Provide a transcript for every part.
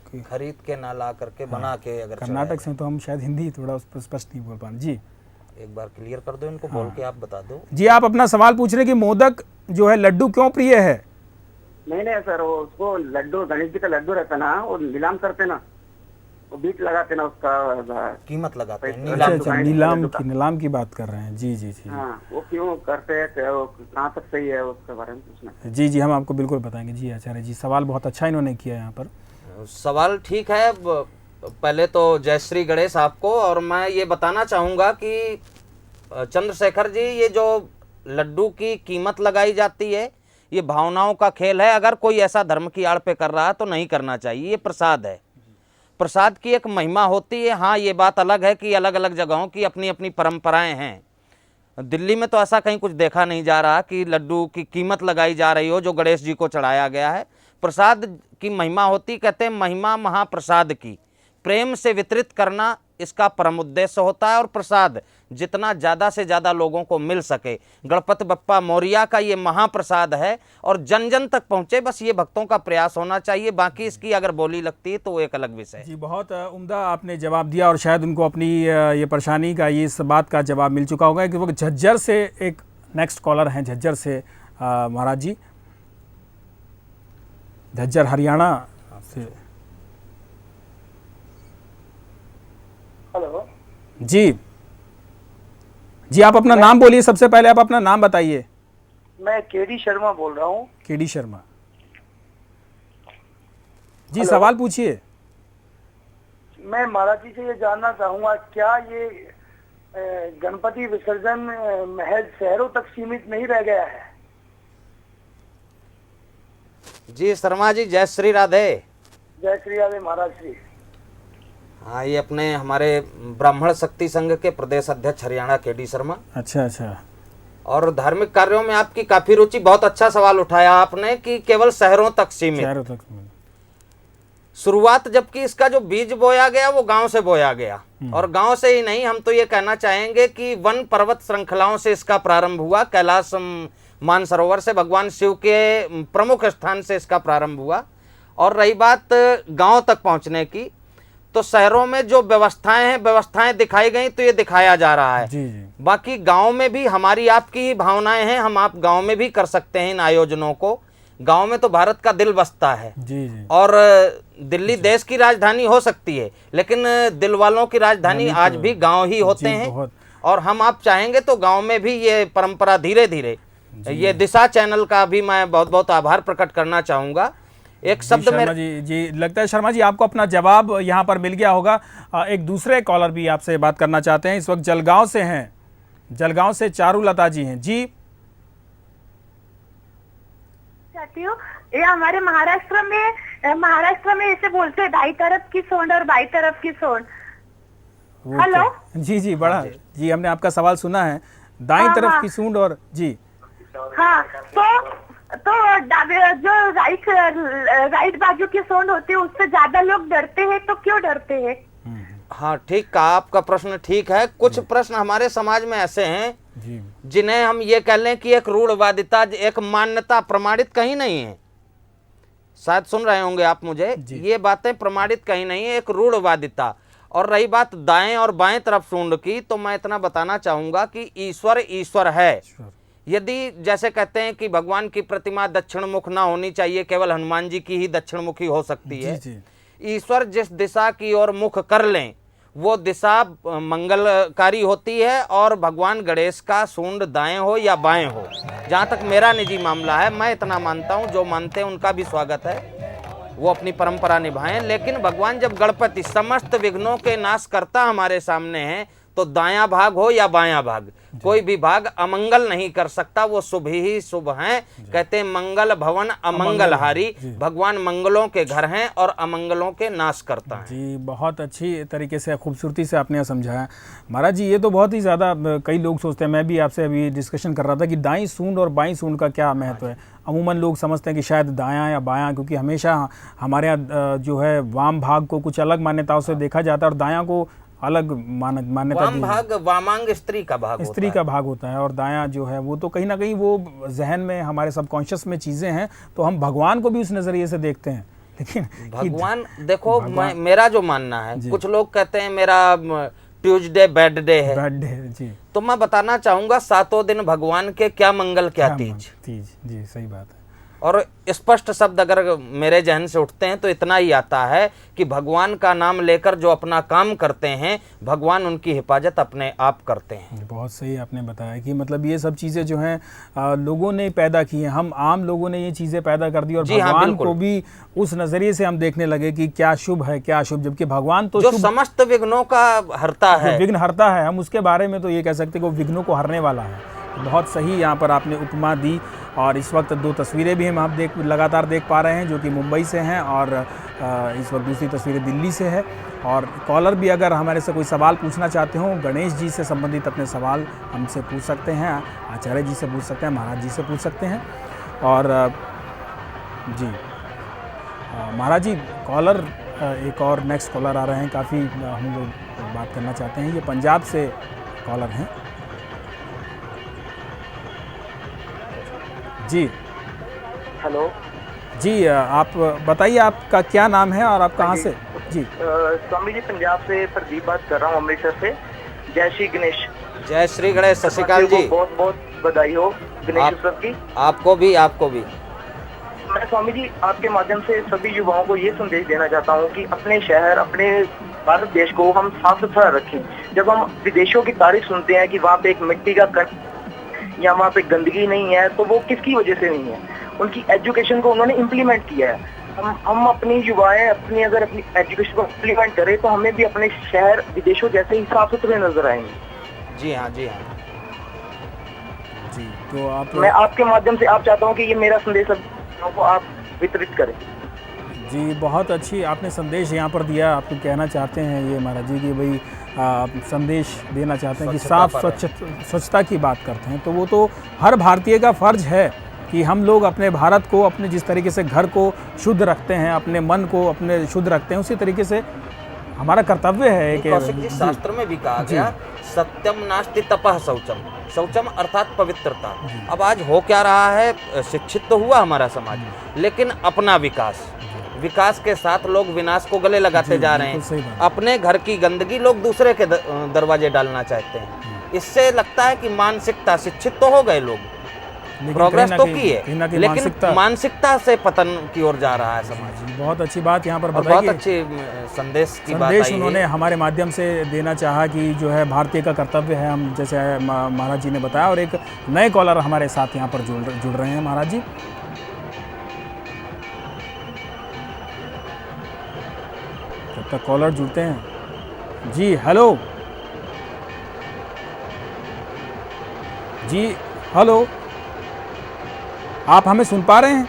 खरीद के ना ला करके बना के अगर कर्नाटक से तो हम शायद हिंदी थोड़ा उस पर स्पष्ट नहीं बोल पा रहे। जी एक बार क्लियर कर दो इनको, बोल के आप बता दो। जी आप अपना सवाल पूछ रहे कि मोदक जो है लड्डू क्यों प्रिय है? नहीं सर, वो उसको लड्डू, गणेश जी का लड्डू रहता ना, वो नीलाम करते ना, वो बीट लगाते ना, उसका कीमत लगाते हैं। अच्छा, नीलाम की बात कर रहे हैं। जी जी जी हाँ, वो क्यों करते हैं, कहाँ तक सही है उसके बारे में पूछना। जी हम आपको बिल्कुल बताएंगे। जी आचार्य जी, सवाल बहुत अच्छा इन्होंने किया यहाँ पर। सवाल ठीक है। पहले तो जय श्री गणेश आपको। और मैं ये बताना चाहूँगा कि चंद्रशेखर जी, ये जो लड्डू की कीमत लगाई जाती है, ये भावनाओं का खेल है। अगर कोई ऐसा धर्म की आड़ पे कर रहा है तो नहीं करना चाहिए। ये प्रसाद है, प्रसाद की एक महिमा होती है। हाँ, ये बात अलग है कि अलग अलग जगहों की अपनी अपनी परंपराएं हैं। दिल्ली में तो ऐसा कहीं कुछ देखा नहीं जा रहा कि लड्डू की कीमत लगाई जा रही हो जो गणेश जी को चढ़ाया गया है। प्रसाद की महिमा होती, कहते हैं महिमा महाप्रसाद की, प्रेम से वितरित करना इसका परम उद्देश्य होता है। और प्रसाद जितना ज़्यादा से ज़्यादा लोगों को मिल सके, गणपति बप्पा मोरिया का ये महाप्रसाद है और जन जन तक पहुँचे, बस ये भक्तों का प्रयास होना चाहिए। बाकी इसकी अगर बोली लगती है तो वो एक अलग विषय है। जी बहुत उम्दा आपने जवाब दिया और शायद उनको अपनी ये परेशानी का, ये इस बात का जवाब मिल चुका होगा कि वो झज्जर से एक नेक्स्ट कॉलर हैं, झज्जर से महाराज जी, झज्जर हरियाणा से। हेलो जी आप अपना नाम बोलिए। सबसे पहले आप अपना नाम बताइए। मैं केडी शर्मा बोल रहा हूँ। केडी शर्मा जी, सवाल पूछिए। मैं महाराज जी से ये जानना चाहूंगा, क्या ये गणपति विसर्जन महज शहरों तक सीमित नहीं रह गया है? जी शर्मा जी, जय श्री राधे। जय श्री राधे महाराज जी। हाँ, ये अपने हमारे ब्राह्मण शक्ति संघ के प्रदेश अध्यक्ष हरियाणा केडी शर्मा। अच्छा। और धार्मिक कार्यों में आपकी काफी रुचि। बहुत अच्छा सवाल उठाया आपने कि केवल शहरों तक सीमित। शुरुआत जबकि इसका जो बीज बोया गया वो गांव से बोया गया, और गांव से ही नहीं, हम तो ये कहना चाहेंगे कि वन पर्वत श्रृंखलाओं से इसका प्रारंभ हुआ। कैलाश मानसरोवर से, भगवान शिव के प्रमुख स्थान से इसका प्रारंभ हुआ। और रही बात गांव तक पहुंचने की, तो शहरों में जो व्यवस्थाएं दिखाई गई तो ये दिखाया जा रहा है। जी। बाकी गांव में भी हमारी आपकी ही भावनाएं हैं, हम आप गांव में भी कर सकते हैं इन आयोजनों को। गांव में तो भारत का दिल बसता है। जी। और दिल्ली देश की राजधानी हो सकती है, लेकिन दिल वालों की राजधानी आज भी गांव ही होते हैं। और हम आप चाहेंगे तो गांव में भी ये परंपरा धीरे धीरे, ये दिशा चैनल का भी मैं बहुत बहुत आभार प्रकट करना चाहूंगा। एक शब्द में जी लगता है शर्मा जी आपको अपना जवाब यहाँ पर मिल गया होगा। एक दूसरे कॉलर भी आपसे बात करना चाहते हैं, इस वक्त जलगांव से हैं, जलगांव से चारुलता जी हैं। जी चाहती हूँ, ये हमारे महाराष्ट्र में ऐसे बोलते हैं, दाई तरफ की सोंड और बाई तरफ की सोंड। हेलो जी बड़ा जी, हमने आपका सवाल सुना है, दाई तरफ की सूंड और जी हाँ, तो जो राइट बाजू की सोंड होती है उससे ज्यादा लोग डरते हैं, तो क्यों डरते हैं? हाँ, ठीक कहा, आपका प्रश्न ठीक है। कुछ प्रश्न हमारे समाज में ऐसे हैं जिन्हें हम ये कह लें कि एक रूढ़वादिता, एक मान्यता प्रमाणित कहीं नहीं है। शायद सुन रहे होंगे आप मुझे, ये बातें प्रमाणित कहीं नहीं है, एक रूढ़वादिता। और रही बात दाएं और बाएं तरफ सूंड की, तो मैं इतना बताना चाहूंगा कि ईश्वर है। यदि जैसे कहते हैं कि भगवान की प्रतिमा दक्षिण मुख ना होनी चाहिए, केवल हनुमान जी की ही दक्षिण मुखी हो सकती है। ईश्वर जिस दिशा की ओर मुख कर लें वो दिशा मंगलकारी होती है। और भगवान गणेश का सूंड दाएं हो या बाएं हो, जहाँ तक मेरा निजी मामला है, मैं इतना मानता हूँ, जो मानते हैं उनका भी स्वागत है, वो अपनी परंपरा निभाएं। लेकिन भगवान जब गणपति समस्त विघ्नों के नाश करता हमारे सामने हैं, तो दायां भाग हो या बायां भाग, कोई भी भाग अमंगल नहीं कर सकता, वो शुभ ही शुभ हैं। कहते हैं मंगल भवन अमंगलहारी, भगवान मंगलों के घर हैं और अमंगलों के नाश करता है। जी बहुत अच्छी तरीके से, खूबसूरती से आपने समझाया महाराज जी। ये तो बहुत ही ज़्यादा कई लोग सोचते हैं, मैं भी आपसे अभी डिस्कशन कर रहा था कि दाईं सूंड और बाईं सूंड का क्या महत्व है। अमूमन लोग समझते हैं कि शायद दायां या बायां, क्योंकि हमेशा हमारे यहाँ जो है वाम भाग को कुछ अलग मान्यताओं से देखा जाता है और दायां को अलग मान्यता। वाम भाग वामांग स्त्री का भाग होता है और दायां जो है वो तो कहीं ना कहीं वो जहन में हमारे सबकॉन्शियस में चीज़ें हैं, तो हम भगवान को भी उस नज़रिए से देखते हैं। लेकिन भगवान देखो, मेरा जो मानना है, कुछ लोग कहते हैं मेरा ट्यूसडे बैड डे है, बैड डे जी, तो मैं बताना चाहूंगा सातों दिन भगवान के क्या मंगल क्या तीज। जी सही बात है। और स्पष्ट शब्द अगर मेरे जहन से उठते हैं तो इतना ही आता है कि भगवान का नाम लेकर जो अपना काम करते हैं, भगवान उनकी हिफाजत अपने आप करते हैं। बहुत सही आपने बताया कि मतलब ये सब चीज़ें जो हैं लोगों ने पैदा की हैं, हम आम लोगों ने ये चीज़ें पैदा कर दी और भगवान को भी उस नज़रिए से हम देखने लगे कि क्या शुभ है क्या अशुभ, जबकि भगवान तो जो समस्त विघ्नों का हरता है, विघ्न हरता है, हम उसके बारे में तो ये कह सकते हैं कि वो विघ्नों को हरने वाला है। बहुत सही यहाँ पर आपने उपमा दी। और इस वक्त दो तस्वीरें भी हम लगातार देख पा रहे हैं जो कि मुंबई से हैं, और इस वक्त दूसरी तस्वीरें दिल्ली से है। और कॉलर भी अगर हमारे से कोई सवाल पूछना चाहते हो, गणेश जी से संबंधित अपने सवाल हमसे पूछ सकते हैं, आचार्य जी से पूछ सकते हैं, महाराज जी से पूछ सकते हैं। और जी महाराज जी, कॉलर एक और नेक्स्ट कॉलर आ रहे हैं, काफ़ी हम लोग बात करना चाहते हैं। ये पंजाब से कॉलर हैं। जी हेलो जी, आप बताइए आपका क्या नाम है और आप कहाँ से? जी स्वामी जी, पंजाब से प्रदीप बात कर रहा हूँ, अमृतसर से। जय श्री गणेश। जय श्री गणेश। सत श्री अकाल जी। बहुत बहुत बधाई हो गणेश उत्सव की। आपको भी, आपको भी। मैं स्वामी जी आपके माध्यम से सभी युवाओं को ये संदेश देना चाहता हूँ कि अपने शहर, अपने भारत देश को हम साफ सुथरा रखें। जब हम विदेशों की तारीफ सुनते हैं कि वहाँ पे एक मिट्टी का कण या वहाँ पे गंदगी नहीं है, तो वो किसकी वजह से नहीं है? उनकी एजुकेशन को उन्होंने इम्प्लीमेंट किया है। हम अपनी युवाएं अगर अपनी एजुकेशन को इम्प्लीमेंट करें तो हमें भी अपने शहर विदेशों जैसे ही साफ सुथरे नजर आएंगे। जी हाँ, जी हाँ जी। तो आप, मैं आपके माध्यम से आप चाहता हूँ कि ये मेरा संदेश को आप वितरित करें। जी बहुत अच्छी आपने संदेश यहाँ पर दिया। आप तो कहना चाहते हैं ये महाराज जी कि भाई आप संदेश देना चाहते हैं कि साफ स्वच्छता की बात करते हैं, तो वो तो हर भारतीय का फर्ज है कि हम लोग अपने भारत को, अपने जिस तरीके से घर को शुद्ध रखते हैं, अपने मन को अपने शुद्ध रखते हैं, उसी तरीके से हमारा कर्तव्य है कि शास्त्र में भी कहा गया, सत्यम नास्ति तपः शौचम। शौचम अर्थात पवित्रता। अब आज हो क्या रहा है, शिक्षित तो हुआ हमारा समाज, लेकिन अपना विकास के साथ लोग विनाश को गले लगाते जा रहे हैं। अपने घर की गंदगी लोग दूसरे के दरवाजे डालना चाहते हैं। इससे लगता है कि मानसिकता, शिक्षित तो हो गए लोग, प्रोग्रेस तो की है, लेकिन मानसिकता से पतन की ओर जा रहा है समाज। बहुत अच्छी बात यहाँ पर बताई, बहुत अच्छी संदेश उन्होंने हमारे माध्यम से देना चाहा कि जो है भारतीय का कर्तव्य है, हम जैसे महाराज जी ने बताया। और एक नए कॉलर हमारे साथ यहाँ पर जुड़ रहे हैं। महाराज जी जब तक कॉलर जुड़ते हैं। जी हेलो जी, हेलो, आप हमें सुन पा रहे हैं?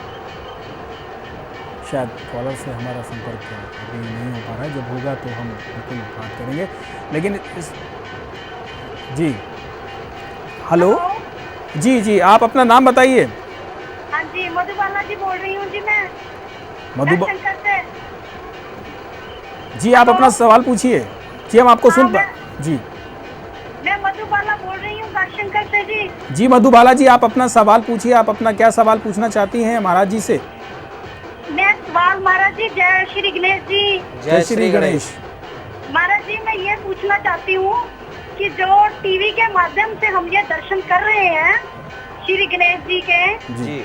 शायद कॉलर से हमारा संपर्क अभी नहीं हो पा रहा है, जब होगा तो हम बिल्कुल बात करेंगे। लेकिन जी हेलो, जी जी, आप अपना नाम बताइए। हाँ जी, मधुबाला जी बोल रही हूँ जी मैं। जी आप अपना सवाल पूछिए। जी हम आपको सुन पा। जी मैं मधुबाला बोल रही हूँ शंकर से जी। जी मधुबाला जी, आप अपना सवाल पूछिए। आप अपना क्या सवाल पूछना चाहती हैं महाराज जी से? मैं सवाल, महाराज जी, जय श्री गणेश जी। जय श्री गणेश। महाराज जी, मैं ये पूछना चाहती हूँ कि जो टीवी के माध्यम से हम ये दर्शन कर रहे हैं श्री गणेश जी के, जी,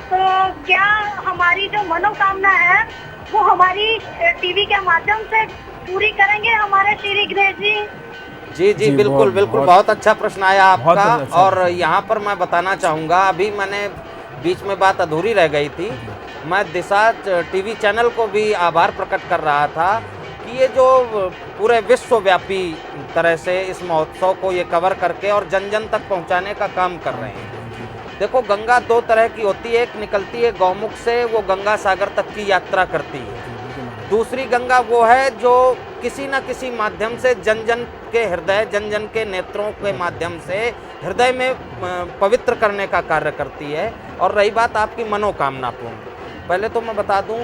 तो क्या हमारी जो मनोकामना है वो हमारी टीवी के माध्यम से पूरी करेंगे हमारे श्री गणेश जी? जी जी, बिल्कुल बिल्कुल, बहुत अच्छा प्रश्न आया आपका। और यहाँ पर मैं बताना चाहूँगा, अभी मैंने बीच में बात अधूरी रह गई थी, मैं दिशा टीवी चैनल को भी आभार प्रकट कर रहा था कि ये जो पूरे विश्वव्यापी तरह से इस महोत्सव को ये कवर करके और जन जन तक पहुँचाने का काम कर रहे हैं। देखो, गंगा दो तरह की होती है, एक निकलती है गौमुख से, वो गंगा सागर तक की यात्रा करती है। दूसरी गंगा वो है जो किसी न किसी माध्यम से जन जन के हृदय, जन जन के नेत्रों के माध्यम से हृदय में पवित्र करने का कार्य करती है। और रही बात आपकी मनोकामना पूर्ण, पहले तो मैं बता दूं,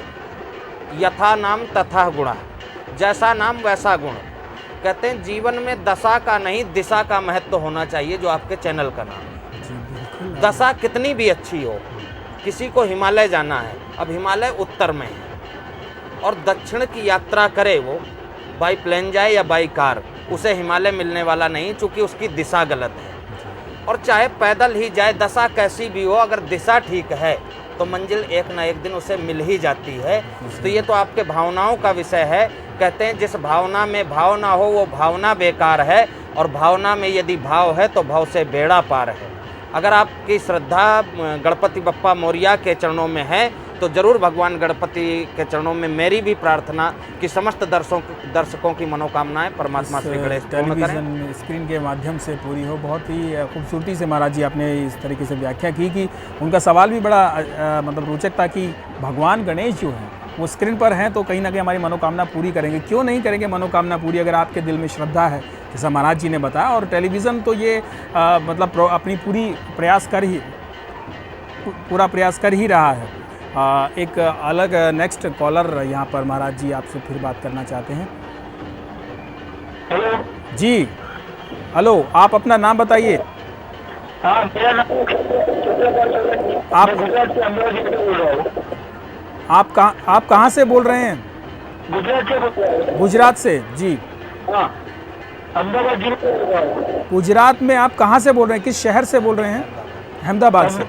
यथा नाम तथा गुणा, जैसा नाम वैसा गुण। कहते हैं जीवन में दशा का नहीं दिशा का महत्व होना चाहिए, जो आपके चैनल का नाम है। दशा कितनी भी अच्छी हो, किसी को हिमालय जाना है, अब हिमालय उत्तर में है, और दक्षिण की यात्रा करे, वो बाई प्लेन जाए या बाई कार, उसे हिमालय मिलने वाला नहीं, चूँकि उसकी दिशा गलत है। और चाहे पैदल ही जाए, दशा कैसी भी हो, अगर दिशा ठीक है तो मंजिल एक ना एक दिन उसे मिल ही जाती है। तो ये तो आपके भावनाओं का विषय है। कहते हैं जिस भावना में भाव ना हो वो भावना बेकार है, और भावना में यदि भाव है तो भाव से बेड़ा पार है। अगर आपकी श्रद्धा गणपति बप्पा मोरिया के चरणों में है तो जरूर भगवान गणपति के चरणों में मेरी भी प्रार्थना कि समस्त दर्शकों की मनोकामनाएं परमात्मा श्री गणेश पूर्ण करें। टेलीविज़न स्क्रीन के माध्यम से पूरी हो। बहुत ही खूबसूरती से महाराज जी आपने इस तरीके से व्याख्या की कि उनका सवाल भी बड़ा मतलब रोचक था कि भगवान गणेश जो हैं वो स्क्रीन पर हैं तो कहीं ना कहीं हमारी मनोकामना पूरी करेंगे। क्यों नहीं करेंगे मनोकामना पूरी अगर आपके दिल में श्रद्धा है, जैसा महाराज जी ने बताया। और टेलीविज़न तो ये मतलब अपनी पूरा प्रयास कर ही रहा है। एक अलग नेक्स्ट कॉलर यहाँ पर महाराज जी आपसे फिर बात करना चाहते हैं। हेलो जी हेलो, आप अपना नाम बताइए। हाँ, मेरा नाम आप गुजरात से अमरावती से बोल रहा हूँ। आप कहाँ से बोल रहे हैं? गुजरात से बोल रहा हूँ। गुजरात से जी। हाँ, अहमदाबाद जिले से बोल रहा हूँ। गुजरात में आप कहाँ से बोल रहे हैं, किस शहर से बोल रहे हैं? अहमदाबाद से।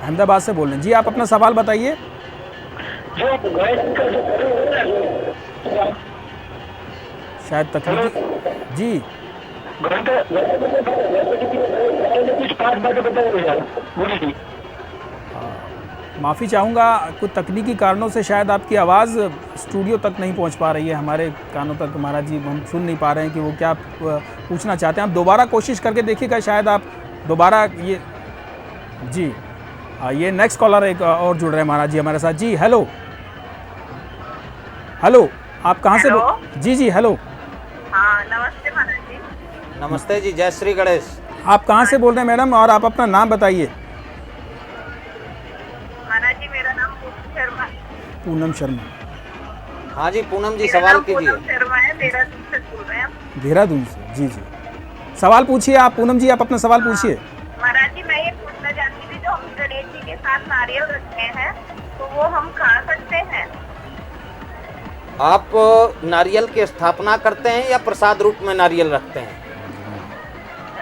अहमदाबाद से बोल रहे हैं जी। आप अपना सवाल बताइए। शायद तकनीकी जी। माफ़ी चाहूँगा, कुछ तकनीकी कारणों से शायद आपकी आवाज़ स्टूडियो तक नहीं पहुँच पा रही है, हमारे कानों तक महाराज जी हम सुन नहीं पा रहे हैं कि वो क्या पूछना चाहते हैं। आप दोबारा कोशिश करके देखिएगा, शायद आप दोबारा ये जी। ये नेक्स्ट कॉलर एक और जुड़ रहे हैं महाराज जी हमारे साथ। जी हेलो हेलो, आप कहाँ से? जी जी हेलो। हाँ नमस्ते महाराज जी। नमस्ते जी, जय श्री गणेश। आप कहाँ से बोल रहे हैं मैडम, और आप अपना नाम बताइए। महाराज जी मेरा नाम पूनम शर्मा। पूनम शर्मा। हाँ जी पूनम जी, सवाल कीजिए। पूनम शर्मा है, देहरादून से बोल रहे हैं। देहरादून से जी जी। सवाल पूछिए आप पूनम जी, आप अपना सवाल पूछिए। महाराज जी मैं ये पूछना चाहती थी, जो हम गणेश जी के साथ नारियल रखते हैं तो वो हम खा सकते हैं? आप नारियल की स्थापना करते हैं या प्रसाद रूप में नारियल रखते हैं?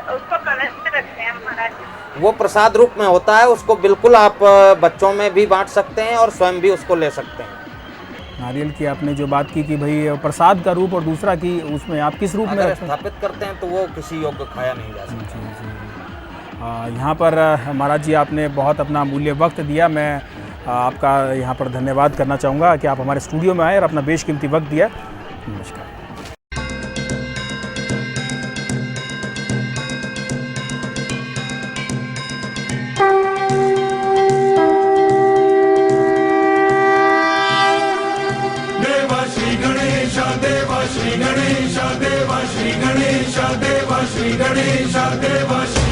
उसको कलश में रखते हैं महाराज जी। वो प्रसाद रूप में होता है, उसको बिल्कुल आप बच्चों में भी बांट सकते हैं और स्वयं भी उसको ले सकते हैं। नारियल की आपने जो बात की कि भाई प्रसाद का रूप, और दूसरा कि उसमें आप किस रूप में अगर रखते हैं? स्थापित करते हैं तो वो किसी योग्य खाया नहीं जा सकता। जी जी जी। यहाँ पर महाराज जी आपने बहुत अपना अमूल्य वक्त दिया। मैं आपका यहाँ पर धन्यवाद करना चाहूँगा कि आप हमारे स्टूडियो में आए और अपना बेशकीमती वक्त दिया। नमस्कार। देवा श्री गणेश, देवा श्री गणेश, देवा श्री गणेश, देवा श्री गणेश, देवा श्री